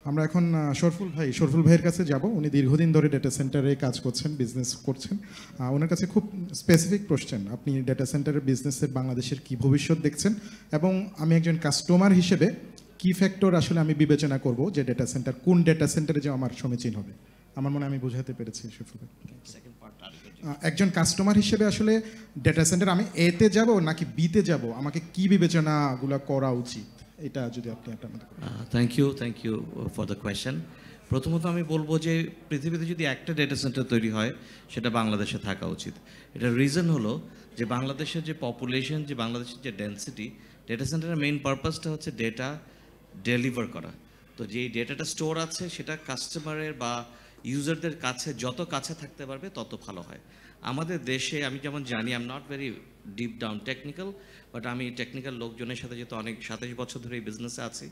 আমরা এখন শরফুল ভাইয়ের কাছে যাব। উনি দীর্ঘদিন ধরে ডেটা সেন্টারে কাজ করছেন, বিজনেস করছেন। ওনার কাছে খুব স্পেসিফিক কোশ্চেন, আপনি ডেটা সেন্টারের বিজনেসের বাংলাদেশের কি ভবিষ্যৎ দেখছেন, এবং আমি একজন কাস্টমার হিসেবে কি ফ্যাক্টর আসলে আমি বিবেচনা করব যে কোন ডেটা সেন্টারে যে আমার সমীচীন হবে। আমার মনে হয় আমি বোঝাতে পেরেছি শরফুল ভাই। একজন কাস্টমার হিসেবে আসলে ডেটা সেন্টার আমি এতে যাব নাকি বিতে যাব, আমাকে কি বিবেচনাগুলো করা উচিত, এটা যদি আপনি একটা আমাদের thank you for the question. প্রথমত আমি বলবো যে পৃথিবীতে যদি একটা ডেটা সেন্টার তৈরি হয় সেটা বাংলাদেশে থাকা উচিত। এটার রিজন হলো যে বাংলাদেশের যে পপুলেশন, যে বাংলাদেশের যে ডেন্সিটি, ডেটা সেন্টারের মেইন পারপাসটা হচ্ছে ডেটা ডেলিভার করা। তো যেই ডেটাটা স্টোর আছে সেটা কাস্টমারের বা ইউজারদের কাছে যত কাছে থাকতে পারবে তত ভালো হয়। আমাদের দেশে আমি যেমন জানি, I am not very deep down technical, but আমি টেকনিক্যাল লোকজনের সাথে যেহেতু অনেক 27 বছর ধরে এই বিজনেসে আছি,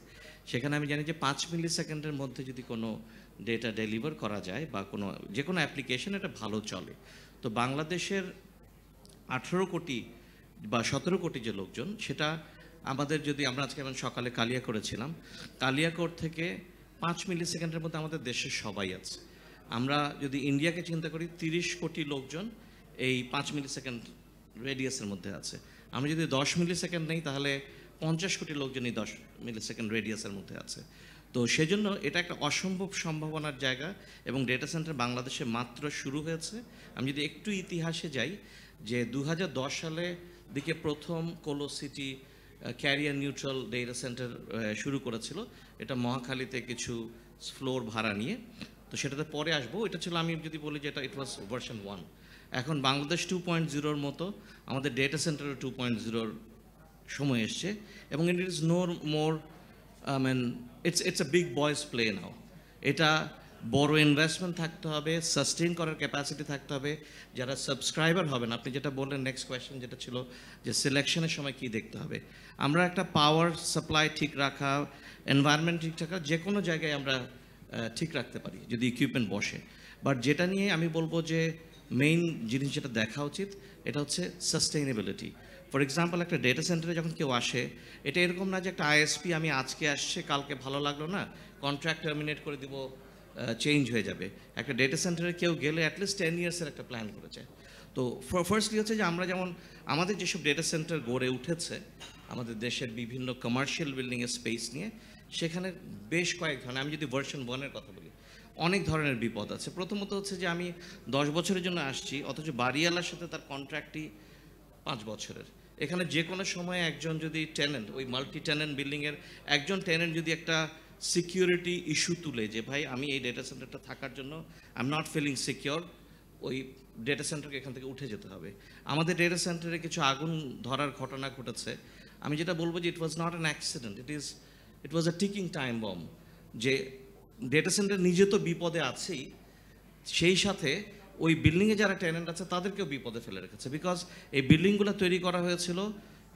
সেখানে আমি জানি যে 5 মিলি সেকেন্ডের মধ্যে যদি কোনো ডেটা ডেলিভার করা যায় বা যে কোনো অ্যাপ্লিকেশন, এটা ভালো চলে। তো বাংলাদেশের 18 কোটি বা 17 কোটি যে লোকজন, সেটা আমাদের যদি আমরা আজকে যেমন সকালে কালিয়াকৈর ছিলাম, কালিয়াকৈর থেকে 5 মিলি সেকেন্ডের মধ্যে আমাদের দেশের সবাই আছে। আমরা যদি ইন্ডিয়াকে চিন্তা করি, 30 কোটি লোকজন এই 5 মিলি সেকেন্ড রেডিয়াসের মধ্যে আছে। আমরা যদি 10 মিলি সেকেন্ড নেই, তাহলে 50 কোটি লোকজনই 10 মিলি সেকেন্ড রেডিয়াসের মধ্যে আছে। তো সেজন্য এটা একটা অসম্ভব সম্ভাবনার জায়গা, এবং ডেটা সেন্টার বাংলাদেশে মাত্র শুরু হয়েছে। আমি যদি একটু ইতিহাসে যাই, যে 2010 সালে দিকে প্রথম কোলো city career neutral data centre শুরু করেছিল। এটা মহাখালীতে কিছু ফ্লোর ভাড়া নিয়ে। তো সেটাতে পরে আসবো। এটা ছিল, আমি যদি বলি যে এটা ইট ওয়াজ ভার্সন 1। এখন বাংলাদেশ 2.0-র মতো আমাদের ডেটা সেন্টারও 2.0-র সময় এসছে, এবং it is no more it's a big boys play now. এটা বড় ইনভেস্টমেন্ট থাকতে হবে, সাস্টেইন করার ক্যাপাসিটি থাকতে হবে। যারা সাবস্ক্রাইবার হবেন, আপনি যেটা বললেন নেক্সট কোয়েশ্চেন যেটা ছিল যে সিলেকশনের সময় কি দেখতে হবে, আমরা একটা পাওয়ার সাপ্লাই ঠিক রাখা, এনভায়রনমেন্ট ঠিক রাখা, যে কোনো জায়গায় আমরা ঠিক রাখতে পারি যদি ইকুইপমেন্ট বসে। বাট যেটা নিয়ে আমি বলবো যে মেইন জিনিস যেটা দেখা উচিত, এটা হচ্ছে সাস্টেইনেবিলিটি। ফর এক্সাম্পল, একটা ডেটা সেন্টারে যখন কেউ আসে, এটা এরকম না যে একটা আইএসপি আমি আজকে আসছে, কালকে ভালো লাগলো না, কন্ট্রাক্ট টার্মিনেট করে দিব, চেঞ্জ হয়ে যাবে। একটা ডেটা সেন্টারে কেউ গেলে অ্যাটলিস্ট 10 ইয়ার্সের একটা প্ল্যান করেছে। তো ফার্স্টলি হচ্ছে যে আমরা যেমন আমাদের যেসব ডেটা সেন্টার গড়ে উঠেছে আমাদের দেশের বিভিন্ন কমার্শিয়াল বিল্ডিংয়ের স্পেস নিয়ে, সেখানে বেশ কয়েক ধরনের, আমি যদি ভার্সন 1-এর কথা বলি, অনেক ধরনের বিপদ আছে। প্রথমত হচ্ছে যে আমি 10 বছরের জন্য আসছি, অথচ বাড়িওয়ালার সাথে তার কন্ট্রাক্টই 5 বছরের। এখানে যে কোনো সময় একজন যদি টেনেন্ট, ওই মাল্টি টেনেন্ট বিল্ডিংয়ের একজন টেনেন্ট যদি একটা সিকিউরিটি ইস্যু তুলে যে ভাই আমি এই ডেটা সেন্টারটা থাকার জন্য I am not feeling secure, ওই ডেটা সেন্টারকে এখান থেকে উঠে যেতে হবে। আমাদের ডেটা সেন্টারে কিছু আগুন ধরার ঘটনা ঘটেছে। আমি যেটা বলবো যে it was not an accident, it was a ticking time bomb. যে ডেটা সেন্টার নিজে তো বিপদে আছেই, সেই সাথে ওই বিল্ডিংয়ে যারা টেনেন্ট আছে তাদেরকেও বিপদে ফেলে রেখেছে। বিকজ এই বিল্ডিংগুলো তৈরি করা হয়েছিল,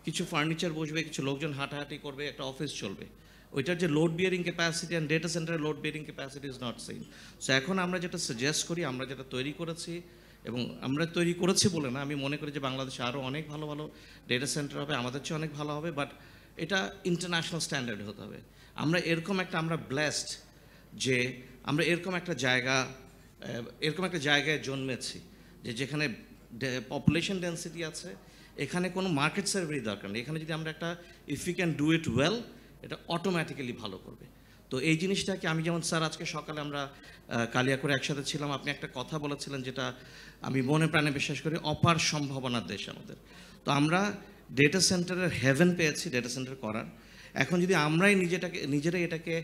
কিছু ফার্নিচার বসবে, কিছু লোকজন হাঁটাহাঁটি করবে, একটা অফিস চলবে। ওইটার যে load bearing capacity and data সেন্টারের load bearing capacity is not same. So এখন আমরা যেটা সাজেস্ট করি, আমরা যেটা তৈরি করেছি, এবং আমরা তৈরি করেছি বলে না, আমি মনে করি যে বাংলাদেশে আরও অনেক ভালো ভালো ডেটা সেন্টার হবে, আমাদের চেয়ে অনেক ভালো হবে, বাট এটা ইন্টারন্যাশনাল স্ট্যান্ডার্ড হতে হবে। আমরা ব্লেসড যে আমরা এরকম একটা জায়গায় জন্মেছি যেখানে পপুলেশন ডেন্সিটি আছে, এখানে কোনো মার্কেট সার্ভের দরকার নেই। এখানে যদি আমরা একটা if you can do it well, এটা অটোমেটিক্যালি ভালো করবে। তো এই জিনিসটাকে আমি যেমন স্যার আজকে সকালে আমরা কালিয়াকৈরে একসাথে ছিলাম, আপনি একটা কথা বলেছিলেন যেটা আমি মনে প্রাণে বিশ্বাস করি, অপার সম্ভাবনার দেশ আমাদের। তো আমরা ডেটা সেন্টারের হেভেন পেয়েছি ডেটা সেন্টার করার। এখন যদি আমরাই নিজেরাই এটাকে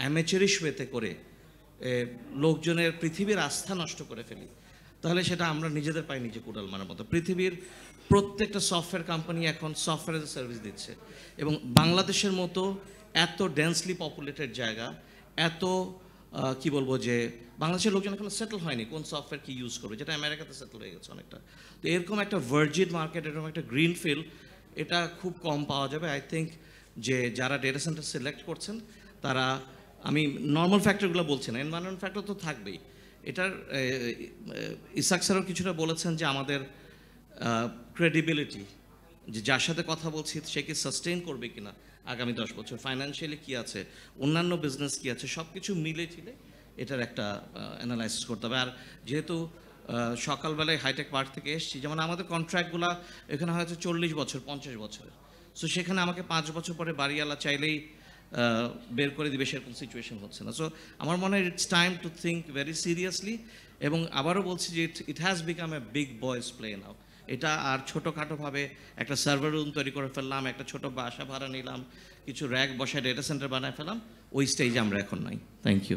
অ্যামেচারিশ ওয়েতে করে লোকজনের পৃথিবীর আস্থা নষ্ট করে ফেলি, তাহলে সেটা আমরা নিজেদের পায়ে নিজে কুড়াল মারার মতো। পৃথিবীর প্রত্যেকটা সফটওয়্যার কোম্পানি এখন সফটওয়্যার এজ এ সার্ভিস দিচ্ছে, এবং বাংলাদেশের মতো এত ডেন্সলি পপুলেটেড জায়গা, এত কি বলবো যে বাংলাদেশের লোকজন এখন সেটেল হয়নি কোন সফটওয়্যার কি ইউজ করবে, যেটা আমেরিকাতে সেটেল হয়ে গেছে অনেকটা। তো এরকম একটা ভার্জিন মার্কেট, এরকম একটা গ্রিন ফিল্ড, এটা খুব কম পাওয়া যাবে। আই থিঙ্ক যে যারা ডেটা সেন্টার সিলেক্ট করছেন তারা, আমি নর্মাল ফ্যাক্টরগুলো বলছি না, এনভায়রনমেন্ট ফ্যাক্টর তো থাকবেই। এটার ইসাক স্যারও কিছুটা বলেছেন যে আমাদের ক্রেডিবিলিটি, যে যার সাথে কথা বলছি সে কি সাস্টেইন করবে কিনা আগামী 10 বছর, ফাইন্যান্সিয়ালি কি আছে, অন্যান্য বিজনেস কি আছে, সব কিছু মিলে টিলে এটার একটা অ্যানালাইসিস করতে হবে। আর যেহেতু সকালবেলায় হাইটেক পার্ক থেকে এসেছি, যেমন আমাদের কন্ট্রাক্টগুলো এখানে হয়তো 40 বছর 50 বছরের, সো সেখানে আমাকে 5 বছর পরে বাড়িওয়ালা চাইলেই বের করে দিবে সেরকম সিচুয়েশন হচ্ছে না। সো আমার মনে হয় it's time to think very seriously, এবং আবারও বলছি যে it has become a big boys play now. এটা আর ছোটোখাটোভাবে একটা সার্ভার রুম তৈরি করে ফেললাম, একটা ছোট বাসা ভাড়া নিলাম, কিছু র্যাক বসায় ডেটা সেন্টার বানায় ফেলাম, ওই স্টেজে আমরা এখন নাই। Thank you.